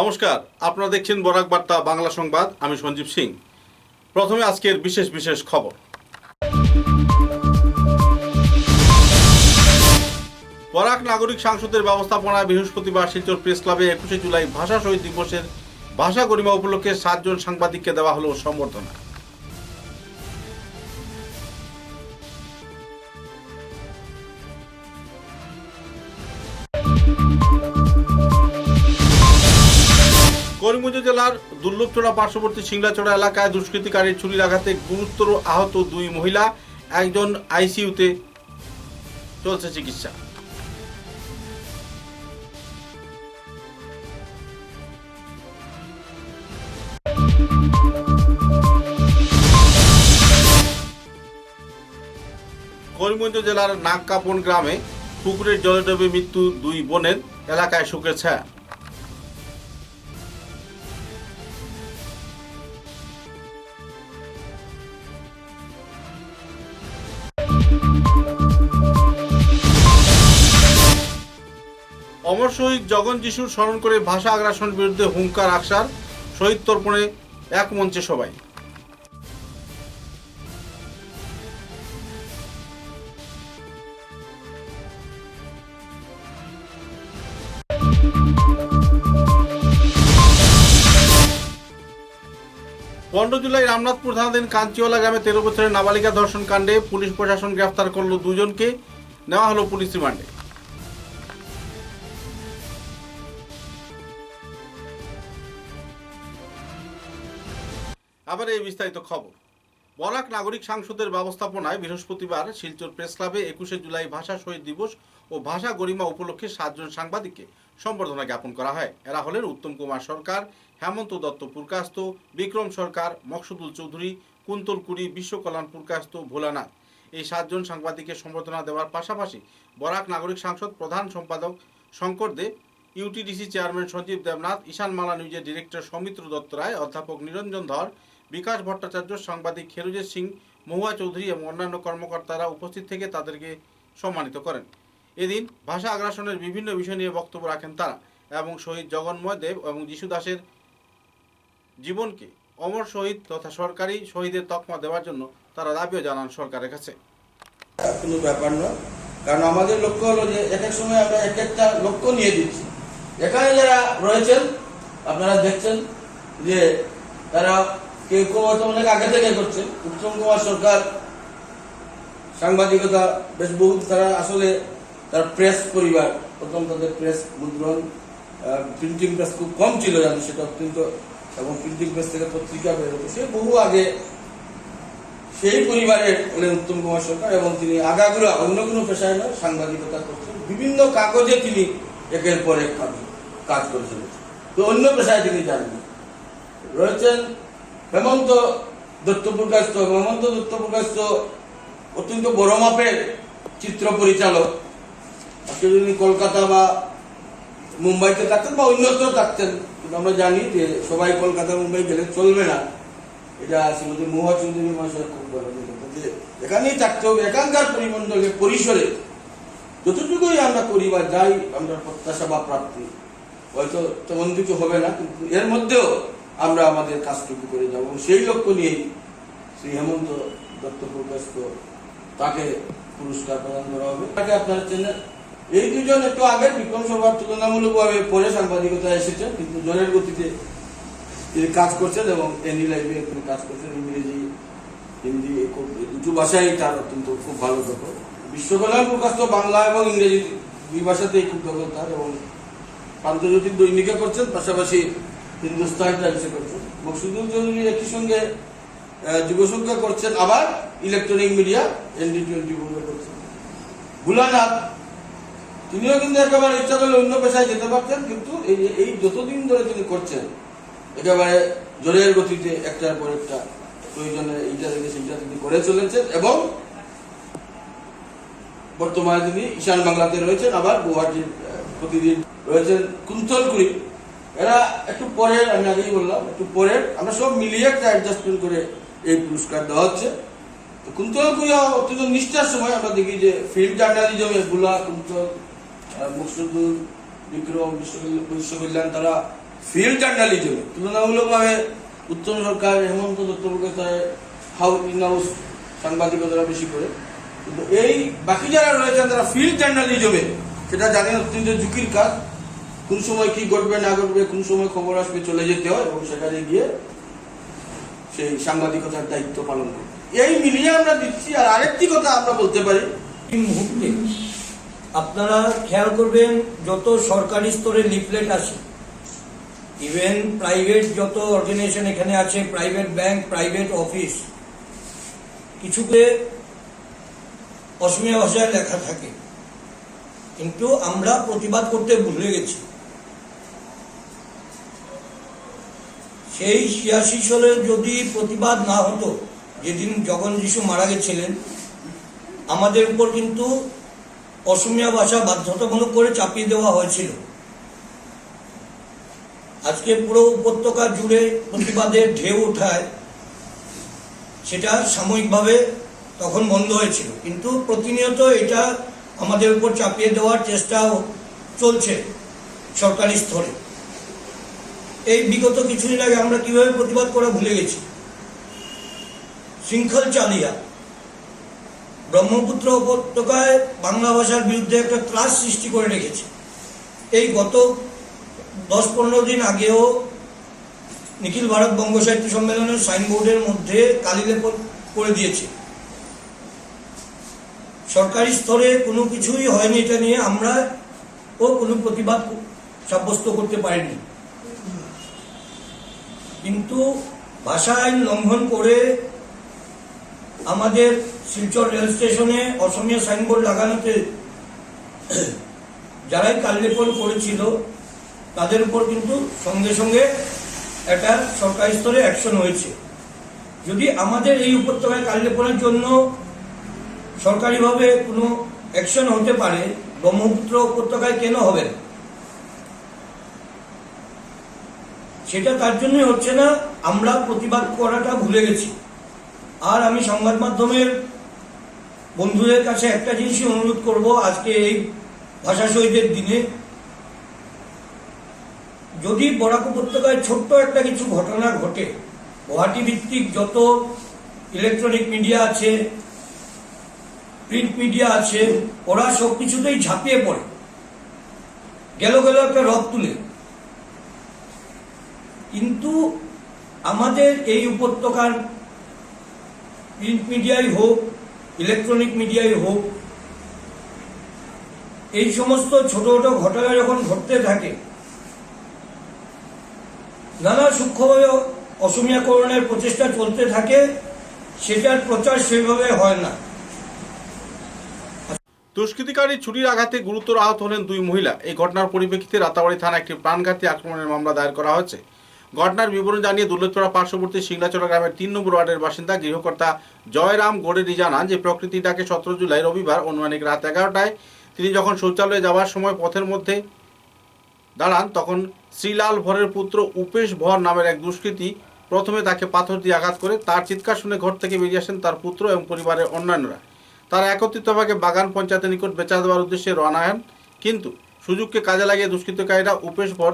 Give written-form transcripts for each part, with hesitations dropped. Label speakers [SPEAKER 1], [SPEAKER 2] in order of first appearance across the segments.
[SPEAKER 1] নমস্কার, আপনারা দেখছেন বরাক বার্তা বাংলা সংবাদ। আমি সঞ্জীব সিং। প্রথমে আজকের বিশেষ খবর। বরাক নাগরিক সংসদের ব্যবস্থাপনায় বৃহস্পতিবার শিলচর প্রেস ক্লাবে 21শে জুলাই ভাষা শহীদ দিবসের ভাষা গরিমা উপলক্ষে 7 জন সাংবাদিককে দেওয়া হলো সম্বর্ধনা। করিমগঞ্জ জেলার দুর্লভচড়া পার্শ্ববর্তী সিংলাচড়া এলাকায় দুষ্কৃতিকারীর ছুরির আঘাতে গুরুতর আহত 2 মহিলা, একজন আইসিইউতে চলছে চিকিৎসা। করিমগঞ্জ জেলার নাগকাপন গ্রামে পুকুরের জলে ডুবে মৃত্যু 2 বোনের, এলাকায় শোকের ছায়া। অমর শহীদ জগন যিশুর স্মরণ করে ভাষা আগ্রাসনের বিরুদ্ধে হুঙ্কার আকসার, শহীদ তর্পণে এক মঞ্চে সবাই। পনেরো জুলাই রামনাথপুর থানাধীন কাঞ্চিওয়ালা গ্রামে 13 বছরের নাবালিকা ধর্ষণ কাণ্ডে পুলিশ প্রশাসন গ্রেফতার করল 2 জনকে, নেওয়া হলো পুলিশ রিমান্ডে। আবার এই বিস্তারিত খবর। বরাক নাগরিক সংসদের ব্যবস্থাপনায় বৃহস্পতিবার শিলচর প্রেস ক্লাবে 21শে জুলাই ভাষা শহীদ দিবস ও ভাষা গরিমা উপলক্ষে 7 জন সাংবাদিককে সম্বর্ধনা জ্ঞাপন করা হয়। এরা হলেন উত্তম কুমার সরকার, হেমন্ত দত্ত পুরকাস্ত, বিক্রম সরকার, মকসুদুল চৌধুরী, কুন্তল কুড়ি, বিশ্বকল্যাণ পুরকাস্ত, ভোলানাথ। এই 7 জন সাংবাদিককে সম্বর্ধনা দেওয়ার পাশাপাশি বরাক নাগরিক সংসদ প্রধান সম্পাদক শঙ্কর দে, ইউটিডিসি চেয়ারম্যান সঞ্জীব দেবনাথ, ঈশান মালা নিউজের ডিরেক্টর সৌমিত্র দত্ত রায়, অধ্যাপক নিরঞ্জন ধর, বিকাশ ভট্টাচার্য, সাংবাদিক খেরুজের সিং, মহুয়া চৌধুরী এবং অন্যান্য কর্মকর্তারা উপস্থিত থেকে তাদেরকে সম্মানিত করেন। এদিন ভাষা আগ্রাসনের বিভিন্ন বিষয় নিয়ে বক্তব্য রাখেন তারা এবং শহীদ জগন্ময় দেব এবং যিশু দাসের জীবনকে অমর শহীদ তথা সরকারি শহীদের তকমা দেওয়ার জন্য তারা দাবিও জানান সরকারের কাছে।
[SPEAKER 2] কোনো ব্যাপার নয়, কারণ আমাদের লক্ষ্য হলো যে এক এক সময় আমরা এক একটা লক্ষ্য নিয়ে দিচ্ছি। এখানে যারা রয়েছেন আপনারা দেখছেন যে তারা কেউ অনেক আগে থেকে করছেন। উত্তম কুমার সরকার সাংবাদিকতা বেশ বহু, তারা আসলে তার প্রেস পরিবার, প্রথম তাদের প্রেস মুদ্রণ প্রিন্টিং প্রেস খুব কম ছিল, জানো সেটা অত্যন্ত, এবং প্রিন্টিং প্রেস থেকে পত্রিকা বেরোতো, সে বহু আগে সেই পরিবারের হলেন উত্তম কুমার সরকার, এবং তিনি আগাগোড়া অন্য কোনো পেশায় নয় সাংবাদিকতা করছেন। বিভিন্ন কাগজে তিনি একের পর এক কাজ করেছেন, তো অন্য পেশায় তিনি যাননি। রয়েছেন হেমন্ত দত্ত পুরকাস্ত। হেমন্ত দত্ত পুরকাস্ত অত্যন্ত বড় মাপের চিত্র পরিচালক। আজকে যদি কলকাতা বা মুম্বাইতে থাকতেন বা অন্যত্র থাকতেন, কিন্তু আমরা জানি যে সবাই কলকাতা মুম্বাই গেলে চলবে না। এটা শ্রীমতী মহুয়া চৌধুরী মহাশয় খুব ভালো যে এখানেই থাকতে হবে। এখানকার পরিমণ্ডলে পরিসরে যতটুকুই আমরা করি বা যাই আমরা প্রত্যাশা বা প্রাপ্তি, হয়তো তেমন কিছু হবে না, কিন্তু এর মধ্যেও আমরা আমাদের কাজটুকু করে যাব। সেই লক্ষ্য নিয়েই শ্রী হেমন্ত দত্ত পুরকাস্ত তাকে পুরস্কার প্রদান করা হবে। তাকে আপনারা চেনেন। এই 2 জন একটু আগে বিক্রম সরকার তুলনামূলকভাবে পরে সাংবাদিকতা এসেছেন, কিন্তু জোরের গতিতে তিনি কাজ করছেন এবং এনি লাইভে তিনি কাজ করছেন। ইংরেজি, হিন্দি, দুটো ভাষাই তার অত্যন্ত খুব ভালো দখল। বিশ্বকল্যাণ প্রকাশ বাংলা এবং ইংরেজি 2 ভাষাতেই খুব দখল তার, এবং আন্তর্জাতিক দৈনিকে করছেন, পাশাপাশি হিন্দুস্তান টাইমসে করছেন। মকসুদুল চৌধুরী একই সঙ্গে যুবসংখ্যা করছেন, আবার ইলেকট্রনিক মিডিয়া ND24 করছেন। ভোলানাথ তিনিও কিন্তু একেবারে ইচ্ছা করলে অন্য পেশায় যেতে পারতেন, কিন্তু এই যতদিন ধরে তিনি করছেন একেবারে জোরের গতিতে একটার পর একটা প্রয়োজনে এইটা থেকে সেইটা তিনি করে চলেছেন, এবং বর্তমানে তিনি ঈশান বাংলাতে রয়েছেন, আবার গুয়াহাটির প্রতিদিন রয়েছেন। কুন্তল কুড়ি এরা একটু পরের, আমি আগেই বললাম একটু পরের, আমরা সব মিলিয়ে একটা অ্যাডজাস্টমেন্ট করে এই পুরস্কার দেওয়া হচ্ছে। কুন্তল কুড়ি অত্যন্ত নিষ্ঠার সময় আমরা দেখি যে ফিল্ড জার্নালিজমে বুলা, কুন্তল, মকসুদুল, বিক্রম, বিশ্বকল্যাণ তারা ফিল্ড জার্নালিজমে তুলনামূলকভাবে উত্তম সরকার, হেমন্ত দত্ত হাউস সাংবাদিকতারা বেশি করে, কিন্তু এই বাকি যারা রয়েছেন তারা ফিল্ড জার্নালিজমে সেটা জানেন অত্যন্ত ঝুঁকির কাজ। কোন সময় কি ঘটবে না ঘটবে, কোন সময় খবর আসবে, চলে যেতে হয় এবং সেখানে গিয়ে সেই সাংবাদিকতার দায়িত্ব পালন করবে। এই মিলিয়ে আমরা দিচ্ছি। আর আরেকটি কথা আমরা বলতে পারি,
[SPEAKER 3] এই মুহূর্তে আপনারা খেয়াল করবেন, যত সরকারি স্তরে লিফলেট আছে, ইভেন প্রাইভেট যত অর্গানাইজেশন এখানে আছে, প্রাইভেট ব্যাংক, প্রাইভেট অফিস, কিছুতে অসমীয়া ভাষায় লেখা থাকে, কিন্তু আমরা প্রতিবাদ করতে ভুলে গেছি। সেই 86 সালে যদি প্রতিবাদ না হতো, যেদিন জগন যিশু মারা গেছিলেন, আমাদের উপর কিন্তু অসমীয়া ভাষা বাধ্যতামূলক করে চাপিয়ে দেওয়া হয়েছিল। আজকে পুরো উপত্যকা জুড়ে প্রতিবাদের ঢেউ ওঠায় সেটা সাময়িকভাবে তখন বন্ধ হয়েছিল, কিন্তু প্রতিনিয়ত এটা আমাদের উপর চাপিয়ে দেওয়ার চেষ্টা চলছে সরকারি স্তরে। এই বিগত কিছুদিন আগে আমরা কিভাবে প্রতিবাদ করা ভুলে গেছি। শৃঙ্খল চালিয়া ব্রহ্মপুত্র উপত্যকায় বাংলা ভাষার বিরুদ্ধে একটা ত্রাস সৃষ্টি করে রেখেছে। এই গত 10-15 দিন আগেও নিখিল ভারত বঙ্গ সাহিত্য সম্মেলনের সাইনবোর্ডের মধ্যে কালিলেপন করে দিয়েছে। সরকারি স্তরে কোনো কিছুই হয়নি, এটা নিয়ে আমরা কোনো প্রতিবাদ সাব্যস্ত করতে পারিনি, কিন্তু ভাষা আইন লঙ্ঘন করে আমাদের শিলচর রেল স্টেশনে অসমীয়া সাইনবোর্ড লাগানোতে যারাই কাললেপন করেছিল তাদের উপর কিন্তু সঙ্গে সঙ্গে একটা সরকারি স্তরে অ্যাকশন হয়েছে। যদি আমাদের এই উপত্যকায় কাললেপনের জন্য সরকারিভাবে কোনো অ্যাকশন হতে পারে, ব্রহ্মপুত্র উপত্যকায় কেন হবে না? সেটা তার জন্যই হচ্ছে না, আমরা প্রতিবাদ করাটা ভুলে গেছি। আর আমি সংবাদ মাধ্যমের বন্ধুদের কাছে একটা জিনিসই অনুরোধ করব, আজকে এই ভাষা শহীদের দিনে যদি বরাক উপত্যকায় ছোট্ট একটা কিছু ঘটনা ঘটে, গুয়াহাটি ভিত্তিক যত ইলেকট্রনিক মিডিয়া আছে, প্রিন্ট মিডিয়া আছে, ওরা সব কিছুতেই ঝাঁপিয়ে পড়ে, গেল একটা রথ তুলে। কিন্তু আমাদের এই উপত্যকার প্রিন্ট মিডিয়াই হোক, ইলেকট্রনিক মিডিয়াই হোক, এই সমস্ত ছোট ছোট ঘটনা যখন ঘটতে থাকে, নানা সূক্ষ্মভাবে অসমীয়াকরণের প্রচেষ্টা চলতে থাকে, সেটার প্রচার সেভাবে হয় না।
[SPEAKER 1] দুষ্কৃতিকারী ছুরির আঘাতে গুরুতর আহত হলেন 2 মহিলা। এই ঘটনার পরিপ্রেক্ষিতে রাতাবাড়ী থানা একটি প্রাণঘাতী আক্রমণের মামলা দায়ের করা হয়েছে। ঘটনার বিবরণ জানিয়ে দুর্লতপাড়া পার্শ্ববর্তী সিংলাচড়া গ্রামের 3 নম্বর ওয়ার্ডের বাসিন্দা গৃহকর্তা জয়রাম গোড়েরি জানান যে প্রকৃতি ডাকে 17 জুলাই রবিবার অনুমানিক রাত 11টায় তিনি যখন শৌচালয়ে যাওয়ার সময় পথের মধ্যে দাঁড়ান, তখন শ্রীলাল ভরের পুত্র উপেশ ভর নামের এক দুষ্কৃতী প্রথমে তাকে পাথর দিয়ে আঘাত করে। তার চিৎকার শুনে ঘর থেকে বেরিয়ে আসেন তার পুত্র এবং পরিবারের অন্যান্যরা। তারা একত্রিতভাবে বাগান পঞ্চায়েতের নিকট বেচা দেওয়ার উদ্দেশ্যে রওনা হন, কিন্তু সুযোগকে কাজে লাগিয়ে দুষ্কৃতকারীরা উপেশ ভর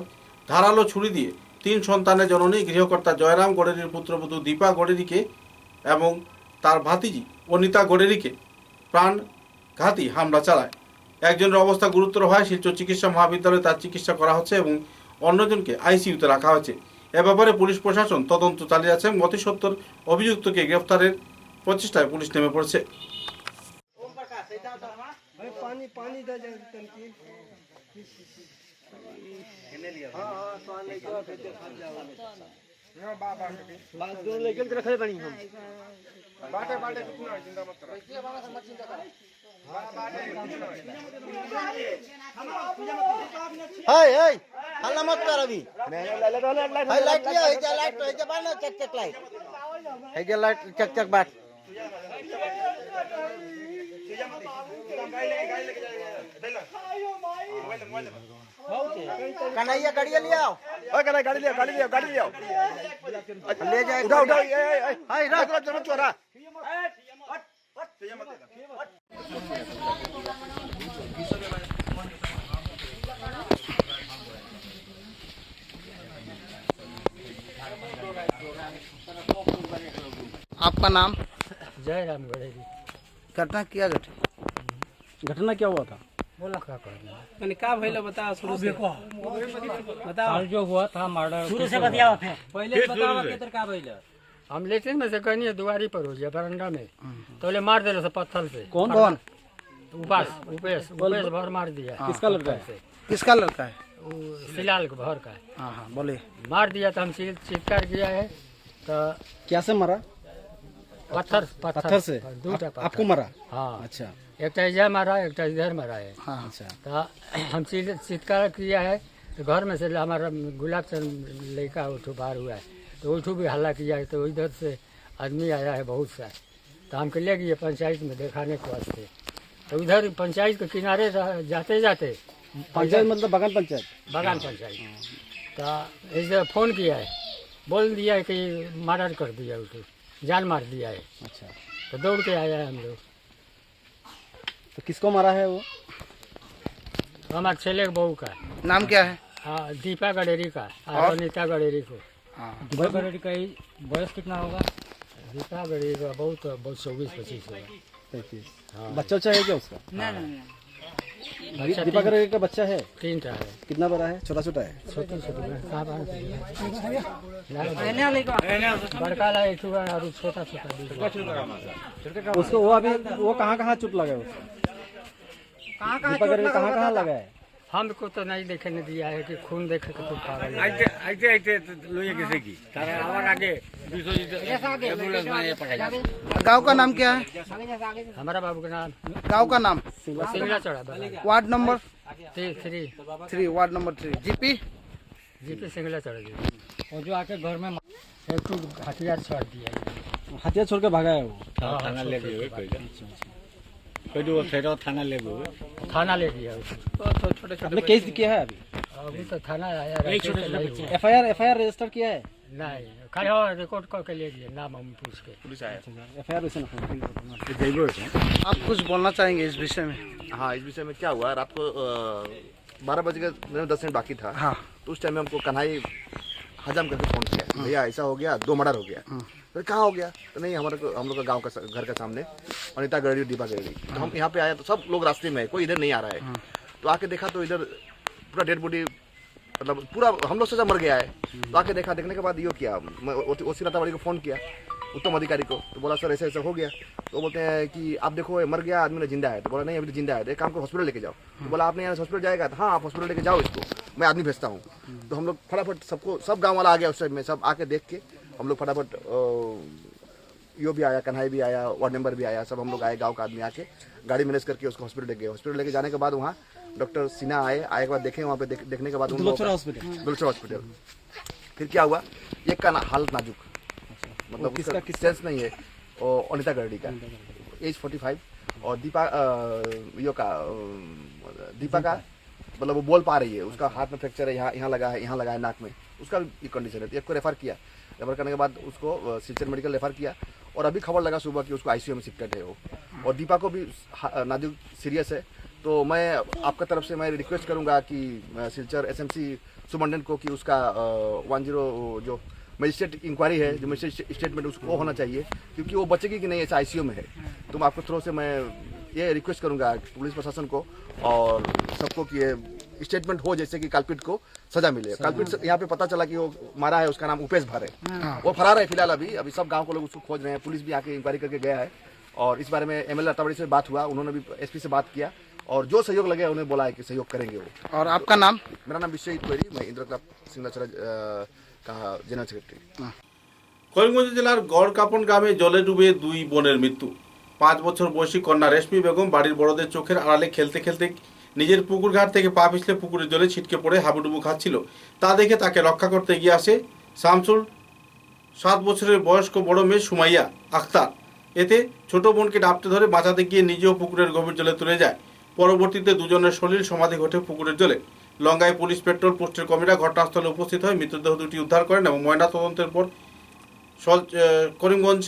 [SPEAKER 1] ধারালো ছুরি দিয়ে 3 সন্তানের জননী গৃহকর্তা জয়রাম গোড়েরির পুত্রবধূ দীপা গোড়েরিকে এবং তার ভাতিজি অনিতা গোড়েরিকে প্রাণঘাতী হামলা চালায়। একজনের অবস্থা গুরুতর হয়, শিলচর চিকিৎসা মহাবিদ্যালয়ে তার চিকিৎসা করা হচ্ছে এবং অন্যজনকে আইসিইউতে রাখা হয়েছে। এ ব্যাপারে পুলিশ প্রশাসন তদন্ত চালিয়ে যাচ্ছে এবং অতি সত্বর অভিযুক্তকে গ্রেফতারের প্রচেষ্টায় পুলিশ নেমে পড়ছে।
[SPEAKER 4] हल्ला मत कर अभी लाइट लिया लाइट बांध चक चक लाइट लाइट चक चक बाट कन्हैया गाड़ी ले आओ गाड़ी ले आओ ले जाए उठाओ हाय रख चोरा
[SPEAKER 5] आपका नाम?
[SPEAKER 6] जय राम गणेरी।
[SPEAKER 5] घटना क्या घटी?
[SPEAKER 6] घटना क्या हुआ था?
[SPEAKER 7] बोला
[SPEAKER 6] क्या करना
[SPEAKER 7] मैंने क्या भइल बताओ शुरू से बताओ
[SPEAKER 6] कल जो हुआ था मर्डर
[SPEAKER 7] शुरू से बताओ पहले बताओ किधर का भइल
[SPEAKER 6] हम लेटिन में से कहनी दुआरी पर हो गया बरंडा में तो ले मार दे पत्थर से।
[SPEAKER 5] कौन कौन?
[SPEAKER 6] उपेश भर मार दिया।
[SPEAKER 5] किसका लड़का है? किसका लड़का है?
[SPEAKER 6] वो सिलाल के भर का है।
[SPEAKER 5] हाँ हाँ बोले।
[SPEAKER 6] मार दिया तो हम चित्कार किया है तो
[SPEAKER 5] क्या से मरा?
[SPEAKER 6] पत्थर से
[SPEAKER 5] दूटा आपको मरा?
[SPEAKER 6] हाँ
[SPEAKER 5] अच्छा
[SPEAKER 6] एक इधर मारा एक इधर मारा है।
[SPEAKER 5] हाँ अच्छा।
[SPEAKER 6] तो हम चित्कार किया है तो घर में से हमारा गुलाब चंद लड़का उठो बाहर हुआ है तो उठो भी हल्ला किया है तो इधर से आदमी आया है बहुत सा तो हमको ले गए पंचायत में दिखाने के वास्ते। तो उधर पंचायत के किनारे जाते जाते
[SPEAKER 5] पंचायत मतलब बगान पंचायत?
[SPEAKER 6] बगान पंचायत तो ऐसे फ़ोन किया है बोल दिया है कि मर्डर कर दिया उसको जान मार दिया है।
[SPEAKER 5] अच्छा
[SPEAKER 6] तो दौड़ के आया है हम लोग।
[SPEAKER 5] तो किसको मारा है वो?
[SPEAKER 6] हमारे छेले के बहू का।
[SPEAKER 5] नाम क्या है?
[SPEAKER 6] हाँ दीपा गडेरी का और अनिता गडेरी को।
[SPEAKER 5] दीपा
[SPEAKER 6] गडेरी का बयस कितना होगा? दीपा गडेरी का बहुत 24-25 होगा।
[SPEAKER 5] 35। बच्चा उच्चा है क्या उसका?
[SPEAKER 6] बच्चा
[SPEAKER 5] दीपा गडेरी का बच्चा है?
[SPEAKER 6] 3 है।
[SPEAKER 5] कितना बड़ा है? छोटा छोटा है?
[SPEAKER 6] छोटी बड़का ला एक और छोटा
[SPEAKER 5] उसको वो अभी वो कहाँ चोट लगा है उसको? दीपा गडेरी कहाँ लगा है?
[SPEAKER 6] हमको तो नहीं देखने दिया है कि खून देखे तो पागल है।
[SPEAKER 5] गांव का नाम क्या है?
[SPEAKER 6] हमारा बाबू का नाम
[SPEAKER 5] गांव का नाम?
[SPEAKER 6] सिंगला चौड़ा
[SPEAKER 5] ward number
[SPEAKER 6] 3
[SPEAKER 5] ward number 3 GP
[SPEAKER 6] Singla चौड़ा जी। और जो आके घर में एक तो हथियार छोड़ दिया।
[SPEAKER 5] हथियार छोड़ के भागा है वो?
[SPEAKER 6] थाना ले गए थाना ले गया उसको। छोटे
[SPEAKER 5] आपने केस किया है अभी?
[SPEAKER 6] अभी तो थाना आया
[SPEAKER 5] एफआईआर रजिस्टर किया है?
[SPEAKER 6] नहीं खाली और रिकॉर्ड करके ले गए नाम हम पूछ के।
[SPEAKER 5] एफआईआर वैसे आप कुछ बोलना चाहेंगे इस विषय में?
[SPEAKER 8] हाँ, इस विषय में क्या हुआ, रात को 12:10 बाकी था।
[SPEAKER 5] हाँ।
[SPEAKER 8] तो उस टाइम में हमको कन्हाई हजम करके फोन किया, भैया ऐसा हो गया, 2 मर्डर हो गया। तो कहाँ हो गया? तो नहीं, हम लोग का गांव का घर के सामने अनिता गडेरी दीपा गडेरी। तो हम यहाँ पे आए तो सब लोग रास्ते में है, कोई इधर नहीं आ रहा है। तो आके देखा तो इधर पूरा डेड बॉडी, मतलब पूरा हम लोग से मर गया है। तो आके देखने के बाद यो किया, ओसी रातावाड़ी को फ़ोन किया, उत्तम अधिकारी को। तो बोला सर ऐसा हो गया। तो बोलते हैं कि आप देखो मर गया आदमी ने, जिंदा है। तो बोला नहीं अभी तो जिंदा है, तो एक काम को हॉस्पिटल लेके जाओ। तो बोला आपने यहाँ हॉस्पिटल जाएगा? तो हाँ आप हॉस्पिटल लेके जाओ इसको, मैं आदमी भेजता हूँ। तो हम लोग फटाफट सब गाँव वाला आ गया उस टाइम में, सब आके देख के हम लोग फटाफट यो भी आया, कन्हाई भी आया, वार्ड मेंबर भी आया, सब हम लोग आए, गांव का आदमी आके गाड़ी मैनेज करके उसको हॉस्पिटल लेके गए। हॉस्पिटल लेके जाने के बाद वहाँ डॉक्टर सिन्हा आए के बाद देखे, वहाँ पे देखने के बाद
[SPEAKER 5] दुलचरा
[SPEAKER 8] हॉस्पिटल। फिर क्या हुआ, एक का हालत नाजुक, मतलब
[SPEAKER 5] किसका
[SPEAKER 8] सेंस नहीं है, और अनिता गडेरी का एज 45, और दीपा का मतलब वो बोल पा रही है, उसका हाथ में फ्रैक्चर है, यहाँ लगा है नाक में, उसका भी कंडीशन है। तो एक को रेफर किया, रेफर करने के बाद उसको सिलचर मेडिकल रेफर किया, और अभी खबर लगा सुबह कि उसको आईसीयू में शिफ्टेड है वो। और दीपा को भी नाजुक सीरियस है। तो मैं आपका तरफ से मैं रिक्वेस्ट करूंगा कि सिलचर एसएमसी सुमंडन को कि उसका 10 जो मजिस्ट्रेट इंक्वायरी है, जो मजिस्ट्रेट स्टेटमेंट उसको होना चाहिए, क्योंकि वो बचेगी कि नहीं ऐसा आईसीयू में है। तो मैं आपको थ्रू से मैं ये रिक्वेस्ट करूंगा पुलिस प्रशासन को और सबको कि ये स्टेटमेंट हो, जैसे कि कल्पिट को सजा मिले। कल्पिट यहाँ पे पता चला कि वो मारा है, उसका नाम उपेश भर है, वो फरार है फिलहाल। अभी सब गांव को लोग उसको खोज रहे हैं, पुलिस भी आके इंक्वायरी करके गया है। और इस बारे में एमएलए रातावाड़ी से बात हुआ, उन्होंने भी एसपी से बात किया, और जो सहयोग लगे उन्हें बोला है कि सहयोग करेंगे वो।
[SPEAKER 5] और आपका नाम?
[SPEAKER 8] मेरा नाम विश्वजीत कोयरी, मैं इंद्र क्लब सिंगलाचरा का जनरल सेक्रेटरी।
[SPEAKER 1] করিমগঞ্জ জেলার গড়কাপন গ্রামে জলে ডুবে 2 বোনের মৃত্যু। 5 বছর বয়সী কন্যা রেশমি বেগম বাড়ির বড়দের চোখের আড়ালে খেলতে খেলতে নিজের পুকুর ঘাট থেকে পা পিছলে পুকুরের জলে ছিটকে পড়ে হাবুডুবু খাচ্ছিল। তা দেখে তাকে রক্ষা করতে এগিয়ে আসে শামসুল 7 বছরের বয়স্ক বড় মেয়ে সুমাইয়া আক্তার। এতে ছোট বোনকে ডাপটে ধরে বাঁচাতে গিয়ে নিজেও পুকুরের গভীর জলে তুলে যায়। পরবর্তীতে দুজনের সলিল সমাধি ঘটে পুকুরের জলে। লঙ্গাই পুলিশ পেট্রোল পোস্টের কর্মীরা ঘটনাস্থলে উপস্থিত হয়ে মৃতদেহ দুটি উদ্ধার করেন এবং ময়নাতদন্তের পর করিমগঞ্জ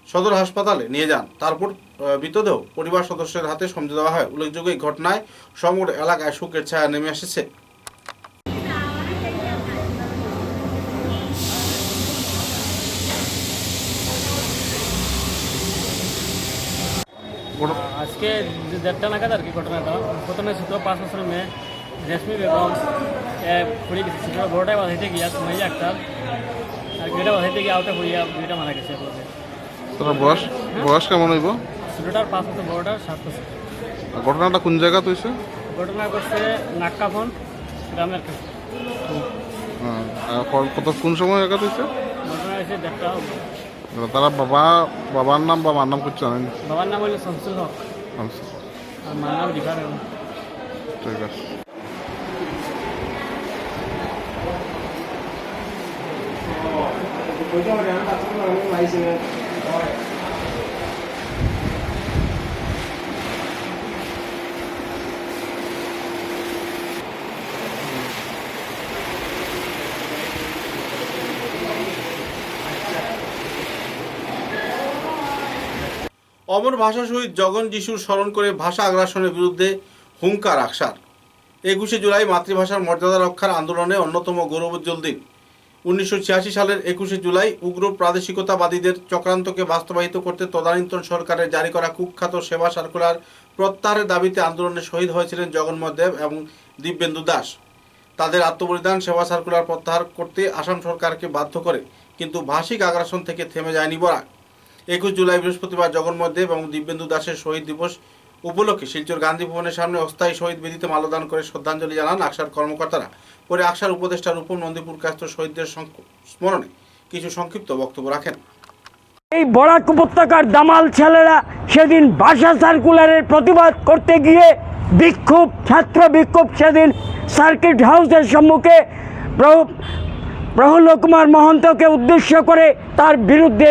[SPEAKER 1] সদর হাসপাতালে নিয়ে যান। তারপর মৃতদেহ পরিবার সদস্যের হাতে সমঝে দেওয়া হয়। উল্লেখযোগ্য এই ঘটনায় সমগ্র এলাকায় শোকের ছায়া নেমে এসেছে।
[SPEAKER 7] আজকে যে 1:30 নাগাদ আর কি ঘটনাটা প্রথমে ছিল 5 বছরের মেয়ে রেশমি বেগম পড়ে গেছে ছিল বড়টায় বাঁধাইতে গিয়া মাইয়া একটা আর গেটা বাঁধাইতে গিয়ে আউটে পড়িয়া মেয়েটা মারা গেছে
[SPEAKER 9] তোর বয়স বয়স কেমন হইব?
[SPEAKER 7] ছোটোটার 5 বছর বড়টার 7 বছর।
[SPEAKER 9] ঘটনাটা কোন জায়গা হইছে?
[SPEAKER 7] ঘটনা করছে নাক্কাফোন গ্রামের কাছে।
[SPEAKER 9] কত কোন সময় জায়গা হইছে?
[SPEAKER 7] ঘটনা হয়েছে 1:30।
[SPEAKER 9] তারা বাবার নাম বা মার নাম কিছু জানেন?
[SPEAKER 7] বাবার নাম হইল শামসুল হক আর মার নাম রিফা বেগম।
[SPEAKER 9] ঠিক আছে।
[SPEAKER 1] অমর ভাষা শহীদ জগন যিশুর স্মরণ করে ভাষা আগ্রাসনের বিরুদ্ধে হুঙ্কার আকসার। 21শে জুলাই মাতৃভাষার মর্যাদা রক্ষার আন্দোলনে অন্যতম গৌরবোজ্জ্বল দিন। 1986 সালের 21শে জুলাই উগ্র প্রাদেশিকতাবাদীদের চক্রান্তকে বাস্তবায়িত করতে তদানীন্তন সরকারের জারি করা কুখ্যাত সেবা সার্কুলার প্রত্যাহারের দাবিতে আন্দোলনে শহীদ হয়েছিলেন জগন্মোহন দেব এবং দিব্যেন্দু দাস। তাদের আত্মবলিদান সেবা সার্কুলার প্রত্যাহার করতে আসাম সরকারকে বাধ্য করে, কিন্তু ভাষিক আগ্রাসন থেকে থেমে যায়নি বরাক। 21 জুলাই বৃহস্পতিবার জগন্মোহন দেব এবং দিব্যেন্দু দাসের শহীদ দিবস উপলক্ষে শিলচর গান্ধী ভবনের সামনে অস্থায়ী শহীদ বেদিতে মাল্যদান করে শ্রদ্ধাঞ্জলি জানান আকসার কর্মকর্তারা। পরে আকসার উপদেষ্টা রূপম নন্দীপুর কাস্ত শহীদদের স্মরণে কিছু সংক্ষিপ্ত বক্তব্য রাখেন।
[SPEAKER 10] এই বরাক উপত্যকার দামাল ছেলেরা সেদিন ভাষা সার্কুলারের প্রতিবাদ করতে গিয়ে ছাত্র বিক্ষোভ সেদিন সার্কিট হাউসের সম্মুখে প্রফুল্ল কুমার মহন্তকে উদ্দেশ্য করে তার বিরুদ্ধে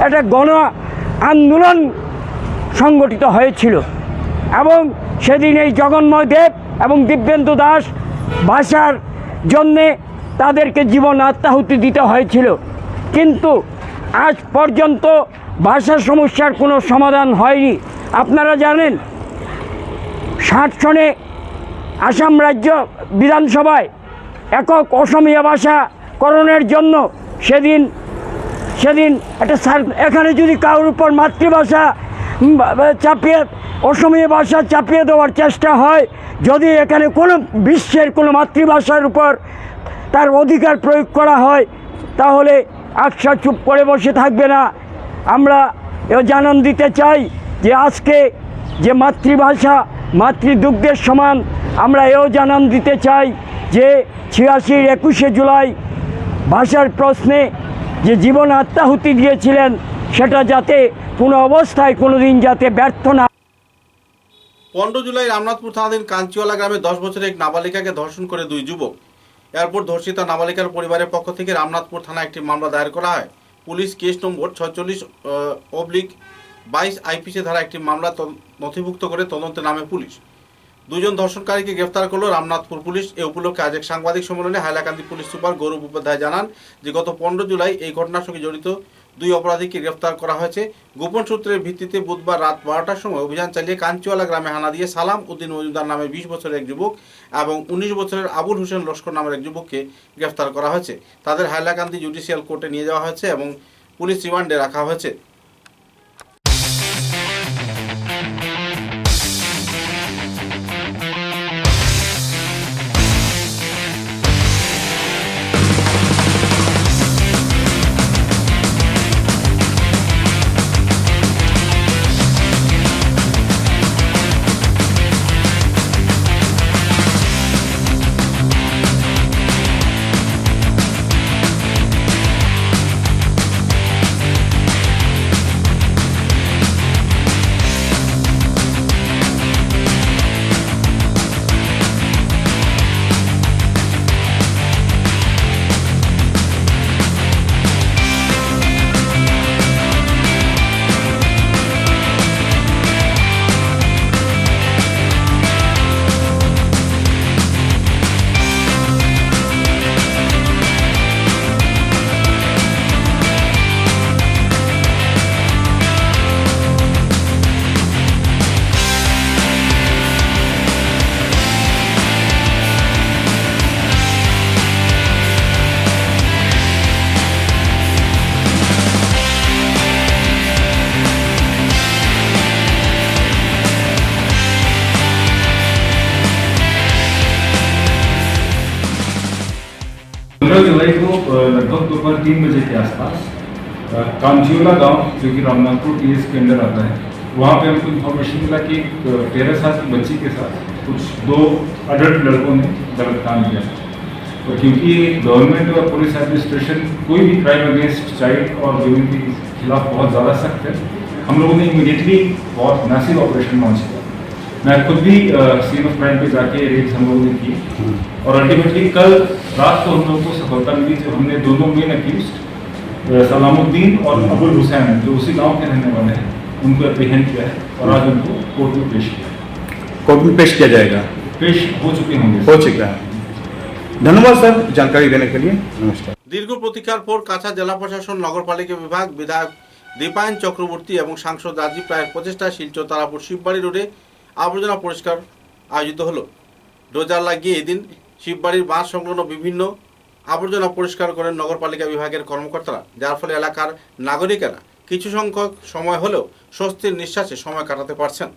[SPEAKER 10] একটা গণ আন্দোলন সংগঠিত হয়েছিল এবং সেদিন এই জগন্মোহন দেব এবং দিব্যেন্দু দাস ভাষার জন্যে তাদেরকে জীবন আত্মাহুতি দিতে হয়েছিল। কিন্তু আজ পর্যন্ত ভাষা সমস্যার কোনো সমাধান হয়নি। আপনারা জানেন 60 সনে আসাম রাজ্য বিধানসভায় একক অসমীয়া ভাষা করণের জন্য সেদিন একটা এখানে যদি কারোর উপর মাতৃভাষা চাপিয়ে অসমীয়া ভাষা চাপিয়ে দেওয়ার চেষ্টা হয়, যদি এখানে কোনো বিশ্বের কোনো মাতৃভাষার উপর তার অধিকার প্রয়োগ করা হয়, তাহলে আকসা চুপ করে বসে থাকবে না। আমরা এও জানান দিতে চাই যে আজকে যে মাতৃভাষা মাতৃদুগ্ধের সমান, আমরা এও জানান দিতে চাই যে 86 21শে জুলাই ভাষার প্রশ্নে যে জীবন আত্মাহুতি দিয়েছিলেন সেটা যাতে কোনো অবস্থায় কোনো দিন যাতে ব্যর্থ না।
[SPEAKER 1] 15 জুলাই রামনাথপুর থানাধীন কাঞ্চিওয়ালা গ্রামে 10 বছরের এক নাবালিকাকে ধর্ষণ করে 2 যুবক। এরপর ধর্ষিতা নাবালিকার পরিবারের পক্ষ থেকে রামনাথপুর থানায় একটি মামলা দায়ের করা হয়। পুলিশ কেস নম্বর 46/22 আইপিসি ধারা একটি মামলা নথিভুক্ত করে তদন্তে নামে পুলিশ। 2 জন ধর্ষণকারীকে গ্রেফতার করল রামনাথপুর পুলিশ। এ উপলক্ষে আজ এক সাংবাদিক সম্মেলনে হাইলাকান্দি পুলিশ সুপার গৌরব উপাধ্যায় জানান যে গত 15 জুলাই এই ঘটনার সঙ্গে জড়িত 2 অপরাধীকে গ্রেফতার করা হয়েছে। গোপন সূত্রের ভিত্তিতে বুধবার রাত 12টার সময় অভিযান চালিয়ে কাঞ্চিওয়ালা গ্রামে হানা দিয়ে সালাম উদ্দিন মজুমদার নামে 20 বছরের এক যুবক এবং 19 বছরের আবুল হোসেন লস্কর নামের এক যুবককে গ্রেফতার করা হয়েছে। তাদের হাইলাকান্দি জুডিশিয়াল কোর্টে নিয়ে যাওয়া হয়েছে এবং পুলিশ রিমান্ডে রাখা হয়েছে।
[SPEAKER 11] लगभग दोपहर 3 बजे के आसपास कामचियोला गांव जो कि रामनाथपुर टीएस के अंदर आता है, वहाँ पे हमको इन्फॉर्मेशन मिला कि 13 साल की बच्ची के साथ कुछ 2 अडल्ट लड़कों ने गलत काम किया। तो क्योंकि गवर्नमेंट और पुलिस एडमिनिस्ट्रेशन कोई भी क्राइम अगेंस्ट चाइल्ड और वुमेन के खिलाफ बहुत ज़्यादा सख्त है, हम लोगों ने इमीडिएटली बहुत मैसिव ऑपरेशन लॉन्च किया। मैं खुद भी सीन ऑफ क्राइम पे जाके रेड्स हम लोगों ने की और अल्टीमेटली कल रात को हम लोगों को सफलता मिली जब हमने दोनों मेन अक्यूज्ड सलामुद्दीन और अबुल हुसैन जो उसी गांव के रहने वाले हैं उनको एप्रीहेंड किया है और आज उनको कोर्ट में पेश किया है।
[SPEAKER 12] कोर्ट में पेश किया जाएगा?
[SPEAKER 11] पेश हो चुके होंगे।
[SPEAKER 12] हो चुका है। धन्यवाद सर जानकारी देने के लिए। नमस्कार।
[SPEAKER 1] দীর্ঘ প্রতীক্ষার পর কাছা জেলা প্রশাসন, নগরপালিকা বিভাগ, বিধায়ক দীপায়ন চক্রবর্তী এবং সাংসদ রাজীব রায়ের প্রচেষ্টায় শিলচর তারাপুর শিববাড়ি রোডে আবর্জনা পরিষ্কার আয়োজিত হলো। ডোজার লাগিয়ে এদিন শিববাড়ির বাঁধ সংলগ্ন বিভিন্ন আবর্জনা পরিষ্কার করেন নগরপালিকা বিভাগের কর্মকর্তারা, যার ফলে এলাকার নাগরিকেরা কিছু সংখ্যক সময় হলেও স্বস্তির নিঃশ্বাসে সময় কাটাতে পারছেন।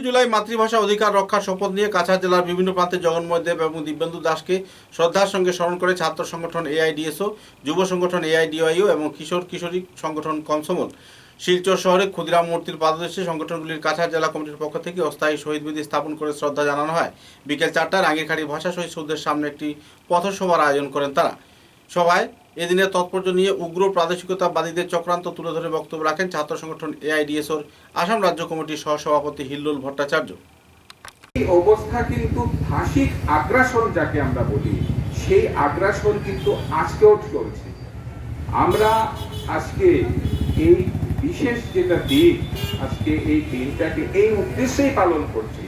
[SPEAKER 1] জুলাই মাতৃভাষা অধিকার রক্ষার শপথ নিয়ে কাছাড় জেলার বিভিন্ন প্রান্তে জগন্ময় দেব এবং দিব্যেন্দু দাসকে শ্রদ্ধার সঙ্গে স্মরণ করে ছাত্র সংগঠন এআইডিএসও, যুব সংগঠন এআইডিওয়াইও এবং কিশোর কিশোরী সংগঠন কমসমল শিলচর শহরে ক্ষুদিরাম মূর্তির পাদদেশে সংগঠনগুলির কাছাড় জেলা কমিটির পক্ষ থেকে অস্থায়ী শহীদ বেদি স্থাপন করে শ্রদ্ধা জানানো হয়। বিকেল 4টায় রাঙ্গিরখাড়ি ভাষা শহীদ সৌধের সামনে একটি পথসভার আয়োজন করেন তারা। সভায় এদিনের তাৎপর্য নিয়ে উগ্র প্রাদেশিকতাবাদীদের চক্রান্ত তুলে ধরে বক্তব্য রাখেন ছাত্র সংগঠন এআইডিএসওর আসাম রাজ্য কমিটির সহসভাপতি হিল্লোল ভট্টাচার্য।
[SPEAKER 13] এই অবস্থা কিন্তু ভাষিক আগ্রাসন যাকে আমরা বলি, সেই আগ্রাসন কিন্তু আজকেও চলছে। আমরা আজকে এই বিশেষ যেটা দিন, আজকে এই দিনটাকে এই উদ্দেশ্যেই পালন করছি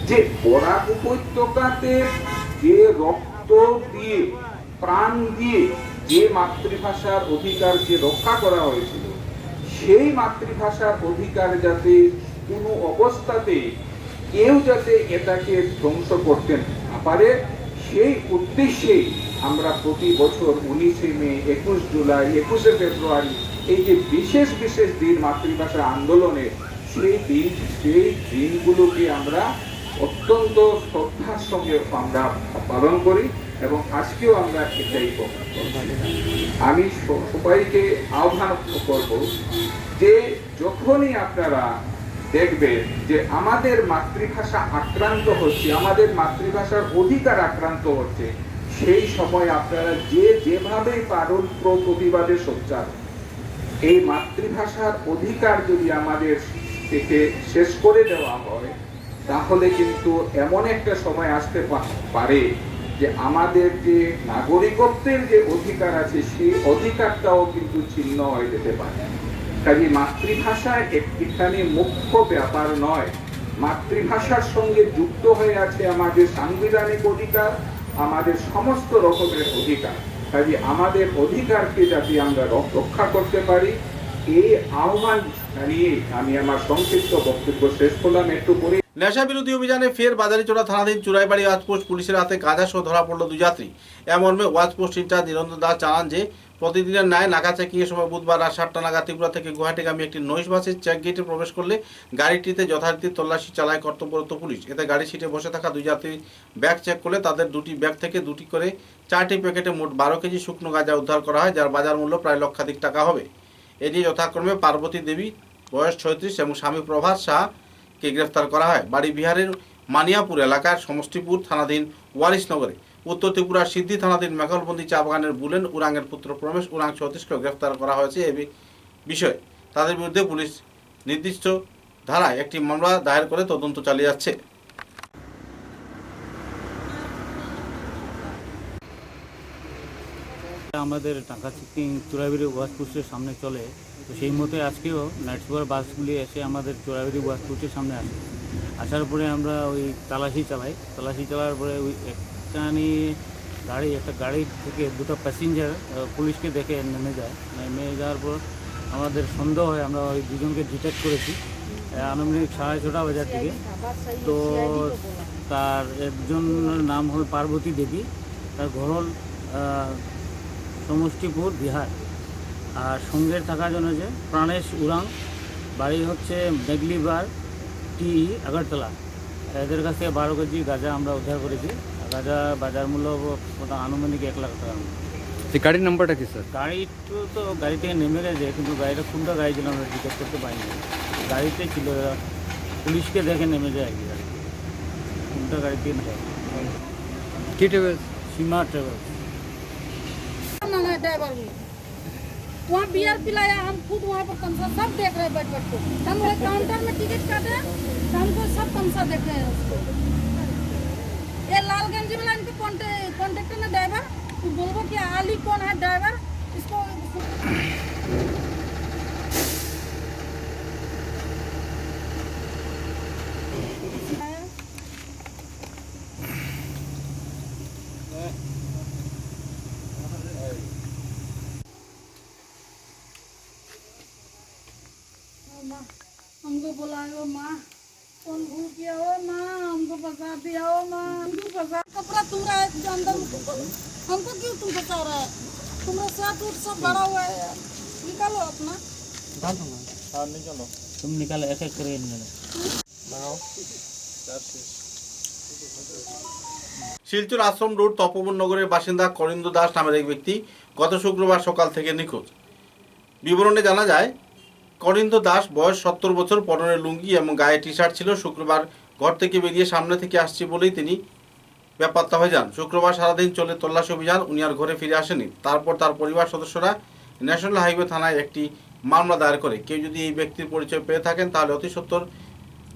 [SPEAKER 13] যে বরাক উপত্যকাতে যে রক্ত দিয়ে প্রাণ দিয়ে যে মাতৃভাষার অধিকার যে রক্ষা করা হয়েছিল, সেই মাতৃভাষার অধিকার যাতে কোনো অবস্থাতে কেউ যাতে এটাকে ধ্বংস করতে না পারে, সেই উদ্দেশ্যেই আমরা প্রতি বছর 19শে মে, 21 জুলাই, 21শে ফেব্রুয়ারি এই যে বিশেষ বিশেষ দিন মাতৃভাষা আন্দোলনের, সেই দিনগুলোকে আমরা অত্যন্ত শ্রদ্ধার সঙ্গে আমরা পালন করি এবং আজকেও আমরা এটাই করব। আমি সবাইকে আহ্বান করব যে যখনই আপনারা দেখবেন যে আমাদের মাতৃভাষা আক্রান্ত হচ্ছে, আমাদের মাতৃভাষার অধিকার আক্রান্ত হচ্ছে, সেই সময় আপনারা যেভাবেই পারুন প্রতিবাদে সোচ্চার। এই মাতৃভাষার অধিকার যদি আমাদের থেকে শেষ করে দেওয়া হয়, তাহলে কিন্তু এমন একটা সময় আসতে পারে যে আমাদের যে নাগরিকত্বের যে অধিকার আছে, সেই অধিকারটাও কিন্তু ছিন্ন হয়ে যেতে পারে। কাজে মাতৃভাষা এখানে মুখ্য ব্যাপার নয়, মাতৃভাষার সঙ্গে যুক্ত হয়ে আছে আমাদের সাংবিধানিক অধিকার, আমাদের সমস্ত রকমের অধিকার। কাজে আমাদের অধিকারকে যাতে আমরা রক্ষা করতে পারি, এই আহ্বান জানিয়ে আমি আমার সংক্ষিপ্ত বক্তব্য শেষ করলাম। একটু পরে
[SPEAKER 1] নেশা বিরোধী অভিযানে ফের বাজারিচোড়া থানাধীন চুরাইবাড়ি ওয়াচপোস্ট পুলিশের হাতে গাঁজা সহ ধরা পড়ল 2 যাত্রী। এ মর্মে ওয়াচপোস্ট ইনচার্জ নিরঞ্জন দাস জানান যে প্রতিদিনের ন্যায় নাকা চেকিংয়ের সময় বুধবার রাত 7টা নাগাদ ত্রিপুরা থেকে গুয়াহাটিগামী একটি নৈশ বাসে চেক গেটে প্রবেশ করলে গাড়িটিতে যথারীতি তল্লাশি চালায় কর্তব্যরত পুলিশ। এতে গাড়ি সিটে বসে থাকা 2 যাত্রী ব্যাগ চেক করলে তাদের 2টি ব্যাগ থেকে 2টি করে 4টি প্যাকেটে মোট 12 কেজি শুকনো গাঁজা উদ্ধার করা হয়, যার বাজার মূল্য প্রায় লক্ষাধিক টাকা হবে। এ নিয়ে যথাক্রমে পার্বতী দেবী বয়স 36 এবং স্বামী প্রভাত শাহকে গ্রেফতার করা হয়। বাড়ি বিহারের মানিয়াপুর এলাকার সমষ্টিপুর থানাধীন ওয়ারিশনগরে। উত্তর ত্রিপুরার সিদ্ধি থানাধীন মেঘলবন্দি চা বাগানের বুলেন উরাংয়ের পুত্র প্রমেশ উরাং 34কে গ্রেফতার করা হয়েছে। এই বিষয়ে তাদের বিরুদ্ধে পুলিশ নির্দিষ্ট ধারায় একটি মামলা দায়ের করে তদন্ত চালিয়ে যাচ্ছে।
[SPEAKER 7] আমাদের টাকা চেকিং চোরাবিরি ওয়াশপুস্টের সামনে চলে, তো সেই মতো আজকেও নাইট সুপার বাসগুলি এসে আমাদের চোরাবিরি ওয়াশপুস্টের সামনে আসে। আসার পরে আমরা ওই তালাশি চালার পরে ওই একটা গাড়ি থেকে 2টা প্যাসেঞ্জার পুলিশকে দেখে নেমে যাওয়ার পর আমাদের সন্দেহ হয়, আমরা ওই 2জনকে ডিটেক্ট করেছি আনুমানিক 6:30 বাজার দিকে। তো তার একজনের নাম হল পার্বতী দেবী, তার ঘর হল সমষ্টিপুর বিহার, আর সঙ্গে থাকার জন্য যে প্রাণেশ উরাং, বাড়ি হচ্ছে মেঘলিবার টি আগরতলা। এদের কাছ থেকে 12 কেজি গাঁজা আমরা উদ্ধার করেছি। গাঁজা বাজার মূল্য আনুমানিক 1 লাখ টাকা।
[SPEAKER 5] গাড়ির নাম্বারটা কি স্যার?
[SPEAKER 7] গাড়ি থেকে নেমে গেছে, কিন্তু গাড়িটা কোনটা গাড়ি ছিল আমরা ডিটেক্ট করতে পারিনি। গাড়িতে ছিল, পুলিশকে দেখে নেমে যায় আর কি। গাড়ি কোনটা গাড়িতে নেমে
[SPEAKER 5] কি ট্রেভেলস?
[SPEAKER 7] सीमा ट्रेवल्स।
[SPEAKER 14] ड्राइवर भी वहाँ बियर पिलाया, हम खुद वहाँ पर तमसा सब देख रहे बैठ के। हम वहाँ काउंटर में टिकट काटे तो हमको सब तमसा देख रहे हैं उसको। ये लालगंज वाला इनके कॉन्टेक्टर में ड्राइवर, तो बोलो कि आली कौन है ड्राइवर इसको। हमको बुलाओ माँ, कौन भूल गया हो माँ, हमको फंसा दिया हो माँ, हमको फंसा। कपड़ा तुमरा है अंदर, हमको क्यों तुम फंसा रहा है? तुम्हारा शर्ट उट सब भरा हुआ है, निकालो अपना।
[SPEAKER 7] निकालो, तुम निकालो, एक एक करके निकालो।
[SPEAKER 1] শিলচর আশ্রম রোড তপবন নগরের বাসিন্দা করিন্দ দাস নামের এক ব্যক্তি গত শুক্রবার সকাল থেকে নিখোঁজ। বিবরণে জানা যায়, করিন্দ দাস বয়স 70 বছর, পরনে লুঙ্গি এবং গায়ে টি শার্ট ছিল। শুক্রবার ঘর থেকে বেরিয়ে সামনে থেকে আসছে বলেই তিনি বেপাত্তা হয়ে যান। শুক্রবার সারাদিন চলে তল্লাশি অভিযান, উনি আর ঘরে ফিরে আসেনি। তারপর তার পরিবার সদস্যরা ন্যাশনাল হাইওয়ে থানায় একটি মামলা দায়ের করে। কেউ যদি এই ব্যক্তির পরিচয় পেয়ে থাকেন তাহলে অতি সত্বর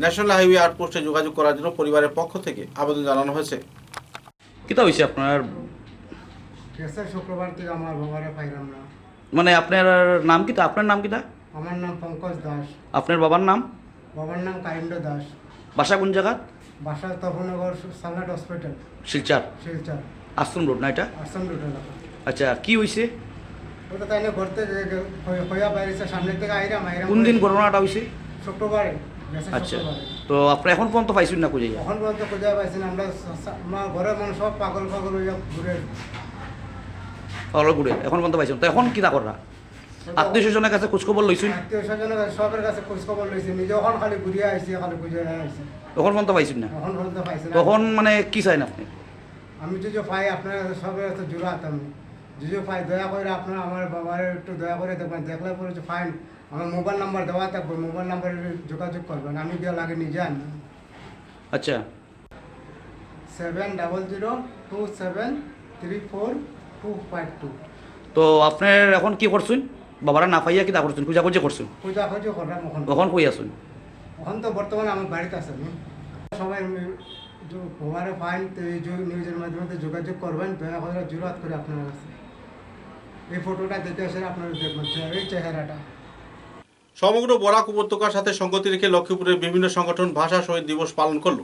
[SPEAKER 1] ন্যাশনাল হাইওয়ে আউটপোস্টে যোগাযোগ করার জন্য পরিবারের পক্ষ থেকে আবেদন জানানো হয়েছে।
[SPEAKER 15] কিতা হয়েছে আপনার?
[SPEAKER 16] শুক্রবার থেকে আমার বাবারে পাইলাম না।
[SPEAKER 15] মানে আপনার নাম কিতা? আপনার নাম কিতা?
[SPEAKER 16] আমার নাম পঙ্কজ দাস।
[SPEAKER 15] আপনার বাবার নাম?
[SPEAKER 16] বাবার নাম কারিন্দ দাস।
[SPEAKER 15] বাসা কোন জায়গা?
[SPEAKER 16] বাসা তপনগর সামলাট হসপিটাল,
[SPEAKER 15] শিলচর।
[SPEAKER 16] শিলচর
[SPEAKER 15] আশ্রম রোড না এটা?
[SPEAKER 16] আশ্রম রোড এলাকা।
[SPEAKER 15] আচ্ছা, কি হয়েছে?
[SPEAKER 16] ওটা তাই না, ঘর থেকে হইয়া বাইরেছে, সামনে থেকে আইরাম।
[SPEAKER 15] কোন দিন ঘটনাটা হয়েছে?
[SPEAKER 16] শুক্রবারে।
[SPEAKER 15] আচ্ছা, তো আপনি এখন পর্যন্ত পাইছেন না খুঁজে?
[SPEAKER 16] এখন পর্যন্ত খুঁজে পাইছেন। আমরা আমার ঘরের মানুষ সব পাগল হইয়া ঘুরে
[SPEAKER 15] এখন পর্যন্ত পাইছেন, তো এখন কিতা করা? আত্মীয় স্বজনের কাছে খোঁজখবর লইছেন?
[SPEAKER 16] আত্মীয় স্বজনের কাছে সবের কাছে খোঁজখবর লইছি, নিজে এখন খালি ঘুরিয়ে আইছি, খালি খুঁজে আইছি।
[SPEAKER 15] এখন পর্যন্ত পাইছেন না?
[SPEAKER 16] এখন পর্যন্ত পাইছি না।
[SPEAKER 15] তখন মানে কি চাইন আপনি?
[SPEAKER 16] আমি যদি পাই আপনার সবের কাছে জোড়াত, আমি যদি পাই দয়া করে আপনারা আমার বাবার একটু দয়া করে দেখবেন। দেখলে পরে যে ফাইন, আমার মোবাইল নাম্বার দেওয়া থাকবে, মোবাইল নাম্বারে যোগাযোগ করবেন। আমি দেওয়া লাগে নিজে আনি।
[SPEAKER 15] আচ্ছা,
[SPEAKER 16] 7002734252।
[SPEAKER 15] তো আপনার এখন কি করছেন? বাবারা না পাইয়া কিতা করছেন? খুঁজাখুঁজি করছেন?
[SPEAKER 16] খুঁজাখুঁজি করলাম।
[SPEAKER 15] কখন কই আসুন?
[SPEAKER 16] এখন তো বর্তমানে আমার বাড়িতে আছে। সবাই বাবারে ফাইন নিউজের মাধ্যমে যোগাযোগ করবেন, দয়া করে জোরাত করে আপনার কাছে। এই ফটোটা দেখে এসে আপনারা দেখবেন এই চেহারাটা।
[SPEAKER 1] সমগ্র বরাক উপত্যকার সাথে সঙ্গতি রেখে লক্ষ্মীপুরের বিভিন্ন সংগঠন ভাষা শহীদ দিবস পালন করল।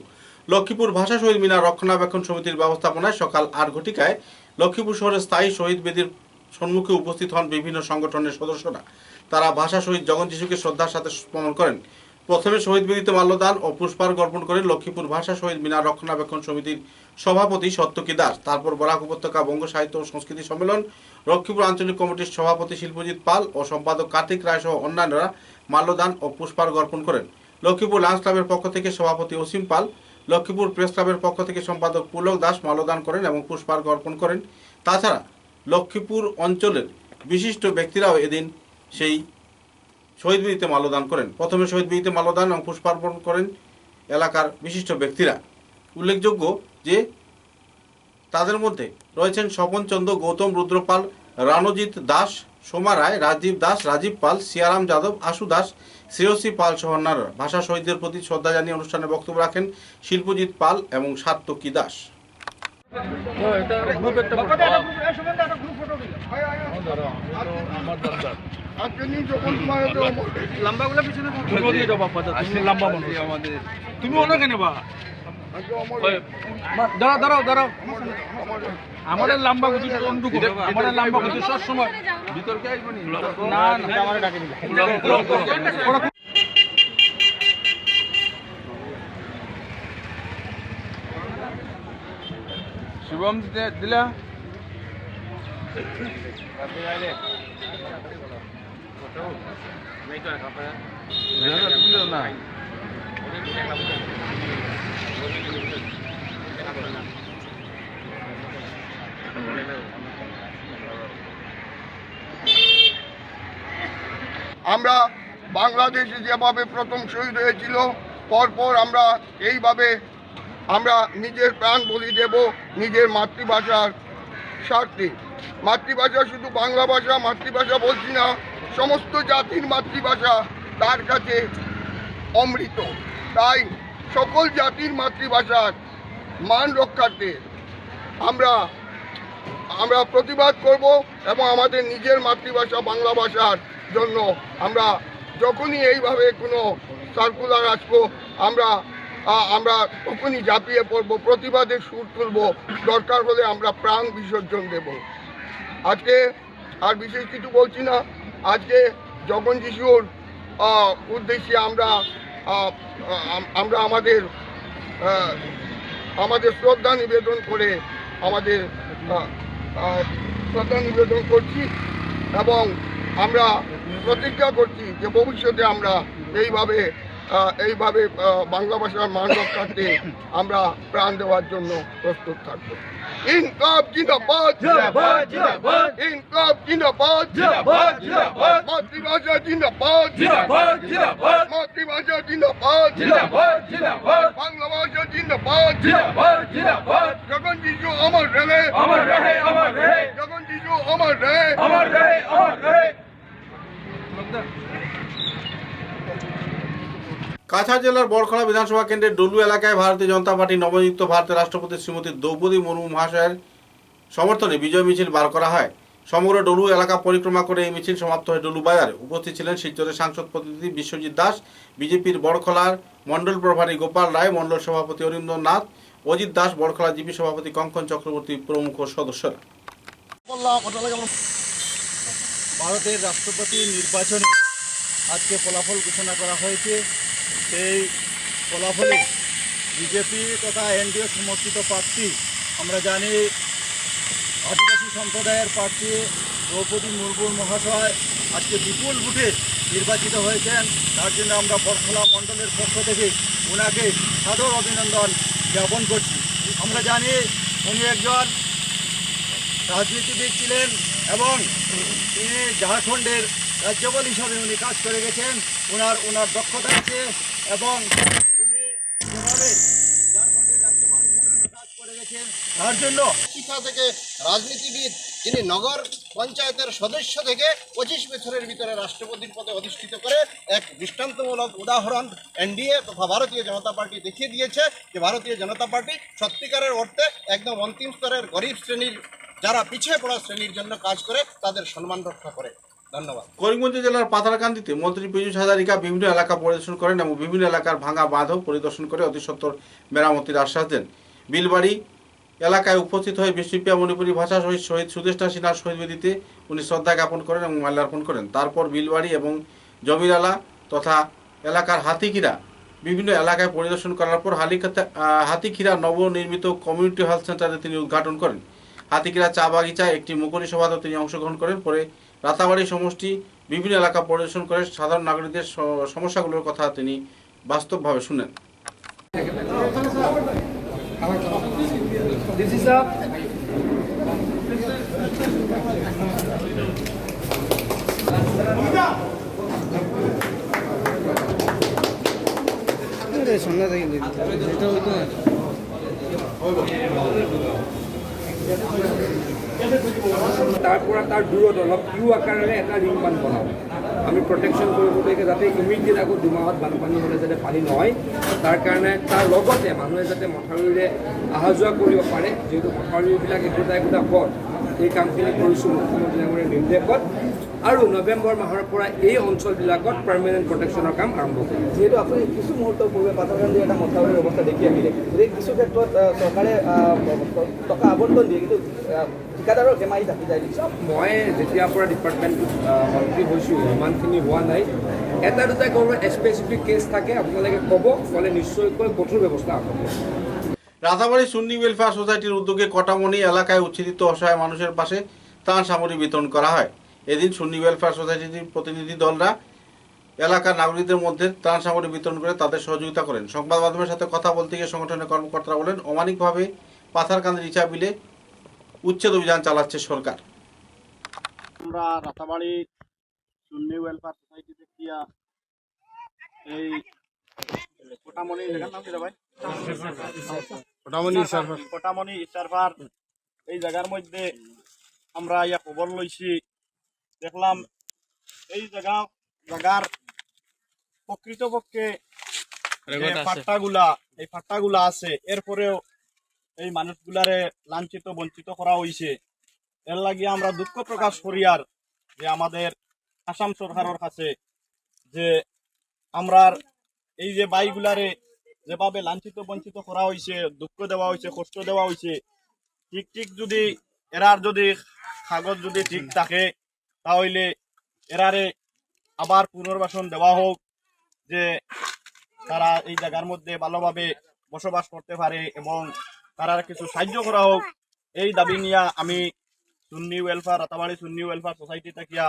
[SPEAKER 1] লক্ষ্মীপুর ভাষা শহীদ মিনার রক্ষণাবেক্ষণ সমিতির ব্যবস্থাপনায় সকাল 8 ঘটিকায় লক্ষ্মীপুর শহরের স্থায়ী শহীদ বেদির সম্মুখে উপস্থিত হন বিভিন্ন সংগঠনের সদস্যরা। তারা ভাষা শহীদ জগন যিশুকে শ্রদ্ধার সাথে স্মরণ করেন। প্রথমে শহীদ বেদিতে মাল্যদান ও পুষ্পার্ঘ্য অর্পণ করেন লক্ষ্মীপুর ভাষা শহীদ মিনার রক্ষণাবেক্ষণ সমিতির সভাপতি সত্যকী দাস। তারপর বরাক উপত্যকা বঙ্গ সাহিত্য ও সংস্কৃতি সম্মেলন লক্ষ্মীপুর আঞ্চলিক কমিটির সভাপতি শিল্পজিৎ পাল ও সম্পাদক কার্তিক রায় সহ অন্যান্যরা মাল্যদান ও পুষ্পার্ঘ্য অর্পণ করেন। লক্ষ্মীপুর লায়ন্স ক্লাবের পক্ষ থেকে সভাপতি অসীম পাল, লক্ষ্মীপুর প্রেস ক্লাবের পক্ষ থেকে সম্পাদক পুলক দাস মাল্যদান করেন এবং পুষ্পার্ঘ্য অর্পণ করেন। তাছাড়া লক্ষ্মীপুর অঞ্চলের বিশিষ্ট ব্যক্তিরাও এদিন সেই শহীদ বেদিতে মাল্যদান করেন। প্রথমে শহীদ বেদিতে মাল্যদান এবং পুষ্পার্পণ করেন এলাকার বিশিষ্ট ব্যক্তিরা। উল্লেখযোগ্য যে তাদের মধ্যে রয়েছেন স্বপন চন্দ্র, গৌতম রুদ্রপাল, রানজিৎ দাস, সোমা রায়, রাজীব দাস, রাজীব পাল, সিয়ারাম যাদব, আশু দাস, শ্রেয়সী পাল সহ অন্যান্যরা। ভাষা শহীদদের প্রতি শ্রদ্ধা জানিয়ে অনুষ্ঠানে বক্তব্য রাখেন শিল্পজিৎ পাল এবং সাত্যকী দাস।
[SPEAKER 5] তুমি অন্য কেন বা দাঁড়াও দাঁড়াও আমাদের লম্বা গুটি আমাদের লম্বা গুটি সব সময় বিতর্কে আসবো না আমার ডাকে শুভম দিলা না
[SPEAKER 17] আমরা বাংলাদেশে যেভাবে প্রথম শহীদ হয়েছিল, পরপর আমরা এইভাবে আমরা নিজের প্রাণ বলি দেব নিজের মাতৃভাষার স্বার্থে। মাতৃভাষা শুধু বাংলা ভাষা, মাতৃভাষা বলছি না, সমস্ত জাতির মাতৃভাষা তার কাছে অমৃত। তাই সকল জাতির মাতৃভাষার মান রক্ষার্থে আমরা প্রতিবাদ করব এবং আমাদের নিজের মাতৃভাষা বাংলা ভাষার জন্য আমরা যখনই এইভাবে কোনো সার্কুলার আসবো আমরা তখনই ঝাঁপিয়ে পড়ব, প্রতিবাদের সুর তুলব, দরকার হলে আমরা প্রাণ বিসর্জন দেব। আজকে আর বিশেষ কিছু বলছি না। আজকে জগন যিশুর উদ্দেশ্যে আমরা আমাদের শ্রদ্ধা নিবেদন করে শ্রদ্ধা নিবেদন করছি এবং আমরা প্রতিজ্ঞা করছি যে ভবিষ্যতে আমরা এইভাবে বাংলা ভাষার মান রক্ষার্থে আমরা প্রাণ দেওয়ার জন্য প্রস্তুত থাকবো। ইনকলাব জিন্দাবাদ, ইনকলাব জিন্দাবাদ, মাতৃভাষা জিন্দাবাদ, মাতৃভাষা জিন্দাবাদ, বাংলা ভাষা জিন্দাবাদ। জগন যিশু অমর রহে, জগন যিশু অমর রহে।
[SPEAKER 1] কাছাড় জেলার বড়খলা বিধানসভা কেন্দ্রের ডলু এলাকায় ভারতীয় জনতা পার্টি নবনিযুক্ত ভারতের রাষ্ট্রপতি শ্রীমতী দ্রৌপদী মুর্মু মহাশয়ের সমর্থনে বিজয় মিছিল বার করা হয়। সমগ্র ডলু এলাকা পরিক্রমা করে এই মিছিল সমাপ্ত হয় ডলু বাজারে। উপস্থিত ছিলেন শিলচরের সাংসদ প্রতিনিধি বিশ্বজিৎ দাস, বিজেপির বড়খলার মণ্ডল প্রভারী গোপাল রায়, মণ্ডল সভাপতি অরিন্দর নাথ, অজিত দাস, বড়খলা জিপি সভাপতি কঙ্কন চক্রবর্তী প্রমুখ সদস্যরা।
[SPEAKER 5] ভারতের রাষ্ট্রপতি নির্বাচনে আজকে ফলাফল ঘোষণা করা হয়েছে। সেই ফলাফলে বিজেপি তথা এনডিএ সমর্থিত প্রার্থী, আমরা জানি আদিবাসী সম্প্রদায়ের প্রার্থী দ্রৌপদী মুর্মু মহাশয় আজকে বিপুল ভোটে নির্বাচিত হয়েছেন। তার জন্য আমরা বড়খলা মণ্ডলের পক্ষ থেকে ওনাকে সাদর অভিনন্দন জ্ঞাপন করছি। আমরা জানি উনি একজন রাজনীতিবিদ ছিলেন এবং তিনি ঝাড়খণ্ডের রাজ্যপাল হিসাবে উনি কাজ করে গেছেন। ওনার দক্ষতা আছে এবং উনি যেভাবে ঝাড়খণ্ডের রাজ্যপাল হিসাবে কাজ করে গেছেন, তার জন্য
[SPEAKER 18] শিক্ষা থেকে রাজনীতিবিদ, যিনি নগর পঞ্চায়েতের সদস্য থেকে 25 বছরের ভিতরে রাষ্ট্রপতির পদে অধিষ্ঠিত করে এক দৃষ্টান্তমূলক উদাহরণ এনডিএ তথা ভারতীয় জনতা পার্টি দেখিয়ে দিয়েছে যে ভারতীয় জনতা পার্টি সত্যিকারের অর্থে একদম অন্তিম স্তরের গরিব শ্রেণীর, যারা পিছিয়ে পড়া শ্রেণীর জন্য কাজ করে, তাদের সম্মান রক্ষা করে। ধন্যবাদ।
[SPEAKER 1] করিমগঞ্জ জেলার পাথারকান্দিতে মন্ত্রী পীযূষ হাজারিকা বিভিন্ন এলাকা পরিদর্শন করেন এবং বিভিন্ন এলাকার ভাঙা বাঁধও পরিদর্শন করে অতি সত্বর মেরামতির আশ্বাস দেন। বিলবাড়ি এলাকায় উপস্থিত হয়ে বিষ্ণুপ্রিয়া মণিপুরী ভাষা শহীদ সুদেষ্টা সিনহার শহীদ বেদিতে উনি শ্রদ্ধা জ্ঞাপন করেন এবং মাল্যার্পণ করেন। তারপর বিলবাড়ি এবং জমিরালা তথা এলাকার হাতিখিরা বিভিন্ন এলাকায় পরিদর্শন করার পর হাতিখিরা নবনির্মিত কমিউনিটি হেলথ সেন্টারে তিনি উদ্ঘাটন করেন। হাতিখিরা চা বাগিচায় একটি মুখরি সভাতেও তিনি অংশগ্রহণ করেন। পরে রাতাবাড়ি সমষ্টি বিভিন্ন এলাকা পরিদর্শন করে সাধারণ নাগরিকদের সমস্যাগুলোর কথা তিনি বাস্তবভাবে শুনেন।
[SPEAKER 19] তাৰপৰা তাৰ দূৰত অলপ কিউ আকাৰেৰে এটা ৰিং বান্ধ বনাওঁ। আমি প্ৰটেকশ্যন কৰিবলৈকে যাতে ইমিডিয়েট আকৌ 2 মাহত বানপানী হ'লে যাতে পানী নহয়, তাৰ কাৰণে তাৰ লগতে মানুহে যাতে মথাউৰিৰে অহা যোৱা কৰিব পাৰে, যিহেতু মথাউৰিবিলাক একোটা একোটা পথ। এই কামখিনি কৰিছোঁ মুখ্যমন্ত্ৰী ডাঙৰীয়াৰ নিৰ্দেশত, আৰু নৱেম্বৰ মাহৰ পৰা এই অঞ্চলবিলাকত পাৰ্মানেণ্ট প্ৰটেকশ্যনৰ কাম আৰম্ভ কৰিম।
[SPEAKER 4] যিহেতু আপুনি কিছু মুহূৰ্ত পূৰ্বে পাথাৰকান্দি এটা মথাউৰিৰ অৱস্থা দেখি আহিলে, গতিকে কিছু ক্ষেত্ৰত চৰকাৰে টকা আবণ্টন দিয়ে, কিন্তু ঠিকাদাৰৰ কেমাৰি থাকি যায়।
[SPEAKER 19] মই যেতিয়াৰ পৰা ডিপাৰ্টমেণ্টত মন্ত্ৰী হৈছোঁ ইমানখিনি হোৱা নাই। এটা দুটা ক'ৰবাত স্পেচিফিক কেছ থাকে, আপোনালোকে ক'ব, ক'লে নিশ্চয়কৈ কঠোৰ ব্যৱস্থা হ'ব।
[SPEAKER 1] রাতাবাড়ি সুন্নি ওয়েলফেয়ার সোসাইটির উদ্যোগে কটামনি এলাকায় উচ্ছেদিত অসহায় মানুষের পাশে ত্রাণ সামগ্রী বিতরণ করা হয়। এদিন সুন্নি ওয়েলফেয়ার সোসাইটির প্রতিনিধি দলরা এলাকার নাগরিকদের মধ্যে ত্রাণ সামগ্রী বিতরণ করে তাদের সহযোগিতা করেন। সংবাদ মাধ্যমের সাথে কথা বলতে গিয়ে সংগঠনের কর্মকর্তারা বলেন, অমানিকভাবে পাথারকান্দির ইচা বিলে উচ্ছেদ অভিযান চালাচ্ছে সরকার।
[SPEAKER 5] আমরা রাতাবাড়ি সুন্নি ওয়েলফেয়ার সোসাইটি থেকে এই কোটামনি জায়গার নাম কি ভাই? কোটামনি ইসারফার এই জায়গার মধ্যে আমরা ইয়া খবর লইছি, দেখলাম এই জায়গার প্রকৃতপক্ষে ফাট্টাগুলা আছে, এরপরেও এই মানুষগুলারে লাঞ্ছিত বঞ্চিত করা হয়েছে। এর লাগিয়ে আমরা দুঃখ প্রকাশ করি আর যে আমাদের আসাম সরকারের কাছে যে আমরা এই যে বাইগুলারে যেভাবে লাঞ্ছিত বঞ্চিত করা হয়েছে, দুঃখ দেওয়া হয়েছে, কষ্ট দেওয়া হয়েছে, ঠিক যদি এরার যদি কাগজ যদি ঠিক থাকে তাহলে এরারে আবার পুনর্বাসন দেওয়া হোক, যে তারা এই জায়গার মধ্যে ভালোভাবে বসবাস করতে পারে এবং তারা কিছু সাহায্য করা হোক। এই দাবি নিয়ে আমি সুন্নি ওয়েলফেয়ার রাতাবাড়ি সুন্নি ওয়েলফেয়ার সোসাইটি থাকিয়া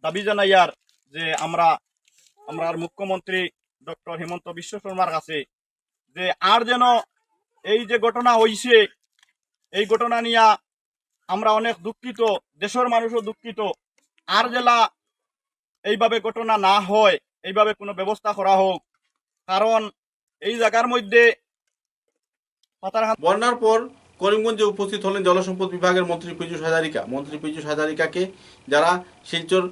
[SPEAKER 5] দাবি জানাইয়ার যে আমরা মুখ্যমন্ত্রী ডক্টর হিমন্ত বিশ্ব শর্মার কাছে যে আর যেন এই যে ঘটনা হইছে এই ঘটনা নিয়ে আমরা অনেক দুঃখিত, দেশের মানুষও দুঃখিত। আর জেলা এইভাবে ঘটনা না হয়, এইভাবে কোনো ব্যবস্থা করা হোক, কারণ এই জায়গার মধ্যে
[SPEAKER 1] বন্যার পর করিমগঞ্জে উপস্থিত হলেন জলসম্পদ বিভাগের মন্ত্রী পীযূষ হাজারিকা। মন্ত্রী পীযূষ হাজারিকাকে যারা শিলচর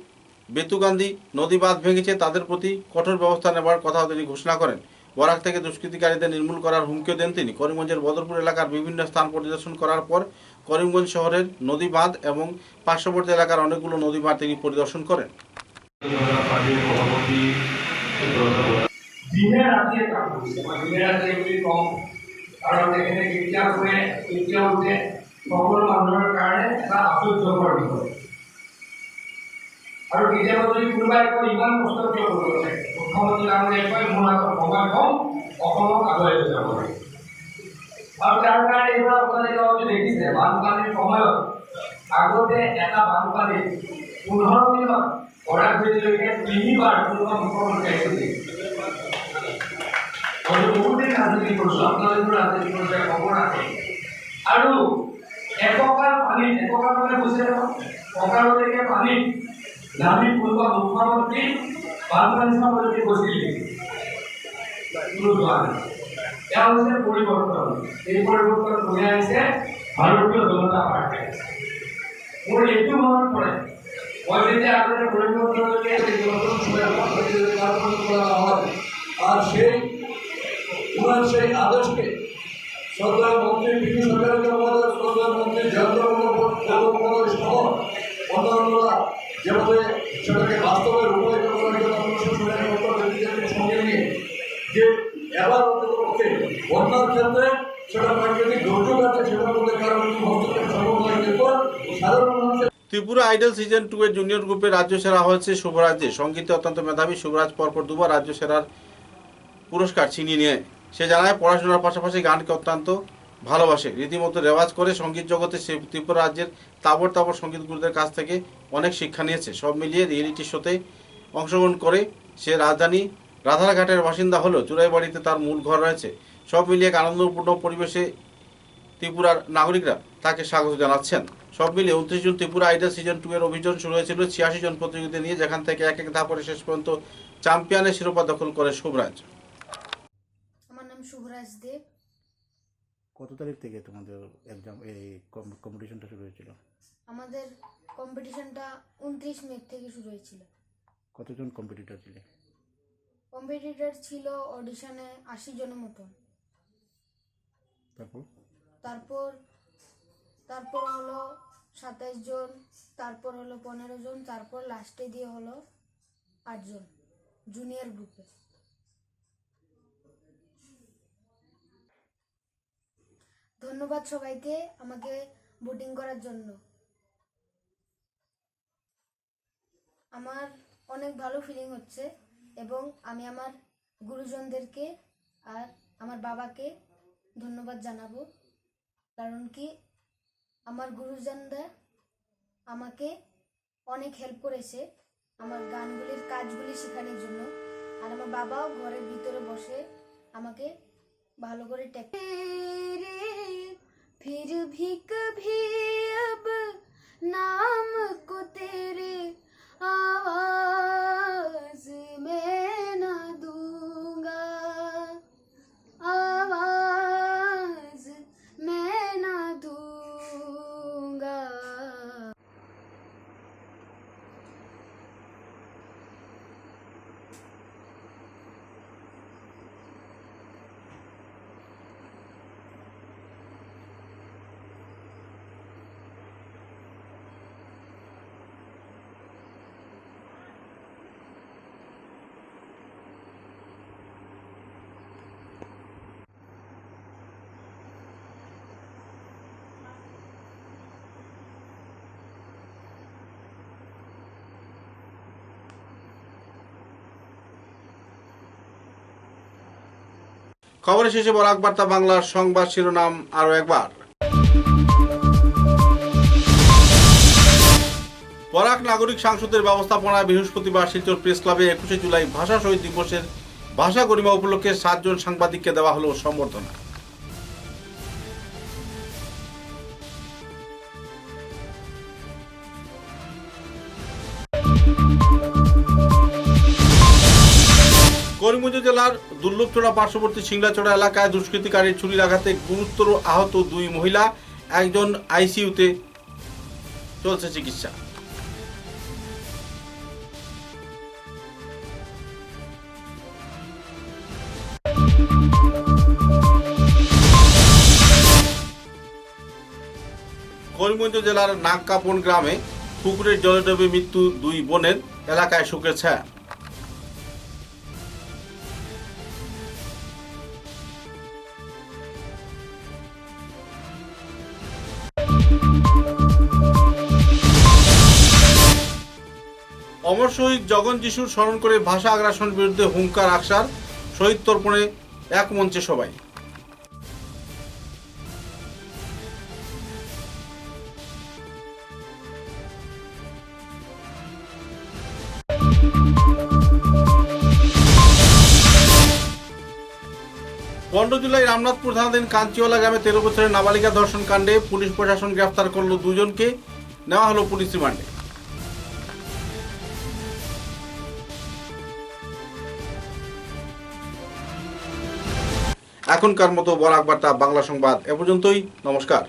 [SPEAKER 1] বেতুকান্দি নদী বাঁধ ভেঙেছে তাদের প্রতি কঠোর ব্যবস্থা নেওয়ার কথাও তিনি ঘোষণা করেন। বরাক থেকে দুষ্কৃতিকারীদের নির্মূল করার হুমকিও দেন তিনি। করিমগঞ্জের বদরপুর এলাকার বিভিন্ন স্থান পরিদর্শন করার পর করিমগঞ্জ শহরের নদী বাঁধ এবং পার্শ্ববর্তী এলাকার অনেকগুলো নদী বাঁধ তিনি পরিদর্শন করেন।
[SPEAKER 20] কারণ এখানে চিকিৎসা করে চিকিৎসা উঠে সকল মানুষের কারণে এটা আশ্চর্যকর বিষয়। আৰু কেতিয়াবা যদি কোনোবাই কয় ইমান কষ্ট কিয় কৰিব লাগে, মুখ্যমন্ত্ৰী ডাঙৰীয়াই কয় মোৰ হাতত সময় কম, অসমক আগুৱাই লৈ যাব লাগে। আৰু তাৰ কাৰণে এইবাৰ আপোনালোকে হয়তো দেখিছে বানপানীৰ সময়ত আগতে এটা বানপানী 15 দিনত বৰাকভেলীলৈকে 3বাৰ কোনোবা মুখ্যমন্ত্ৰী আহিছিল। বহুদিন ৰাজনীতি কৰিছোঁ, আপোনালোকৰ ৰাজনীতি কৰিছে খবৰ আছে। আৰু এককাল পানী এককাল মানে বুজিছে কঁকাললৈকে পানী নামি কোনোবা মুখ্যমন্ত্ৰী বানপানী চাবলৈ গৈছিল কোনো যোৱা নাই। এয়া হৈছে পৰিৱৰ্তন। এই পৰিৱৰ্তন কঢ়িয়াই আনিছে ভাৰতীয় জনতা পাৰ্টীয়ে। মোৰ এইটো মনত পৰে, মই যেতিয়া আগতে পৰিৱৰ্তনলৈকে
[SPEAKER 21] আর সেই ওনার সেই আদেশকে সরকার মন্ত্রী বিজু সরকারকে আমাদের সরকার মন্ত্রী জয়ন্তমন্ত্রী সহ অন্যান্যরা যেভাবে সেটাকে বাস্তবে রূপায়িত করার জন্য ব্যক্তিদের সঙ্গে নিয়ে যে এবার অন্ততপক্ষে বন্যার ক্ষেত্রে সেটা প্রাকৃতিক দুর্যোগ আছে, সেটার মধ্যে কারণ হস্তক্ষেপ সম্ভব নয়, এরপর সাধারণ মানুষের
[SPEAKER 1] ত্রিপুরা আইডল সিজন 2 এর জুনিয়র গ্রুপে রাজ্য সেরা হয়েছে শুভরাজে। সঙ্গীতে অত্যন্ত মেধাবী শুভরাজ পরপর দুবার রাজ্য সেরার পুরস্কার ছিনিয়ে নিয়ে। সে জানায় পড়াশোনার পাশাপাশি গানকে অত্যন্ত ভালোবাসে, রীতিমতো রেওয়াজ করে সঙ্গীত জগতে সে ত্রিপুরা রাজ্যের তাবড় তাবড় সঙ্গীত গুরুদের কাছ থেকে অনেক শিক্ষা নিয়েছে। সব মিলিয়ে রিয়েলিটি শোতে অংশগ্রহণ করে সে রাজধানী রাধারঘাটের বাসিন্দা হলেও চুরাইবাড়িতে তার মূল ঘর রয়েছে। সব মিলিয়ে এক আনন্দপূর্ণ পরিবেশে ত্রিপুরার নাগরিকরা তাকে স্বাগত জানাচ্ছেন। সব মিলিয়ে 29 জুন ত্রিপুরা আইডল সিজন 2 এর অভিযান শুরু হয়েছিল 86 জন প্রতিযোগীদের নিয়ে, যেখান থেকে এক এক ধাপ করে শেষ পর্যন্ত চ্যাম্পিয়নের শিরোপা দখল করে শুভরাজ।
[SPEAKER 2] আমার নাম শুভরাজ দেব।
[SPEAKER 12] কত তারিখ থেকে তোমাদের এক্সাম এই কম্পিটিশনটা শুরু হয়েছিল?
[SPEAKER 2] আমাদের কম্পিটিশনটা 29 মে থেকে শুরু হয়েছিল।
[SPEAKER 12] কতজন কম্পিটিটর ছিল?
[SPEAKER 2] কম্পিটিটর ছিল অডিশনে 80 জনের মতন। তারপর হলো 27 জন, তারপর হলো 15 জন, তারপর লাস্টে দিয়ে হলো 8 জন জুনিয়র গ্রুপে। ধন্যবাদ সবাইকে আমাকে ভোটিং করার জন্য। আমার অনেক ভালো ফিলিং হচ্ছে এবং আমি আমার গুরুজনদেরকে আর আমার বাবাকে ধন্যবাদ জানাবো, কারণ কি আমার গুরুজনরা আমাকে অনেক হেল্প করেছে আমার গানগুলির কাজগুলি শেখানোর জন্য। আর আমার বাবাও ঘরের ভিতরে বসে আমাকে ভালো করে फिर भी कभी अब नाम को तेरे आवाज में ना दूंगा, आवाज मैं ना दूंगा।
[SPEAKER 1] খবরের শেষে বরাক বার্তা বাংলার সংবাদ শিরোনাম আরো একবার। বরাক নাগরিক সংসদের ব্যবস্থাপনায় বৃহস্পতিবার শিলচর প্রেস ক্লাবে 21 জুলাই ভাষা শহীদ দিবসের ভাষা গরিমা উপলক্ষে 7 জন সাংবাদিককে দেওয়া হলো সম্বর্ধনা। করিমগঞ্জ জেলার দুর্লভচড়া পার্শ্ববর্তী সিংড়াচড়া এলাকায় দুষ্কৃতিকারীর ছুরির আঘাতে গুরুতর আহত 2 মহিলা, একজন আইসিইউতে চলছে চিকিৎসা। করিমগঞ্জ জেলার নাগকাপন গ্রামে পুকুরের জলে ডুবে মৃত্যু 2 বোনের, এলাকায় শোকের ছায়া। অমর শহীদ জগন যিশুর স্মরণ করে ভাষা আগ্রাসন বিরুদ্ধে হুঙ্কার আকসার, শহীদ তর্পণে এক মঞ্চে সবাই। পনেরো জুলাই রামনাথপুর থানাধীন কাঞ্চিওয়ালা গ্রামে 13 বছরের নাবালিকা ধর্ষণ কাণ্ডে পুলিশ প্রশাসন গ্রেফতার করল 2 জনকে, নেওয়া হলো পুলিশ রিমান্ডে। এখনকার মতো বরাক বার্তা বাংলা সংবাদ এ পর্যন্তই। নমস্কার।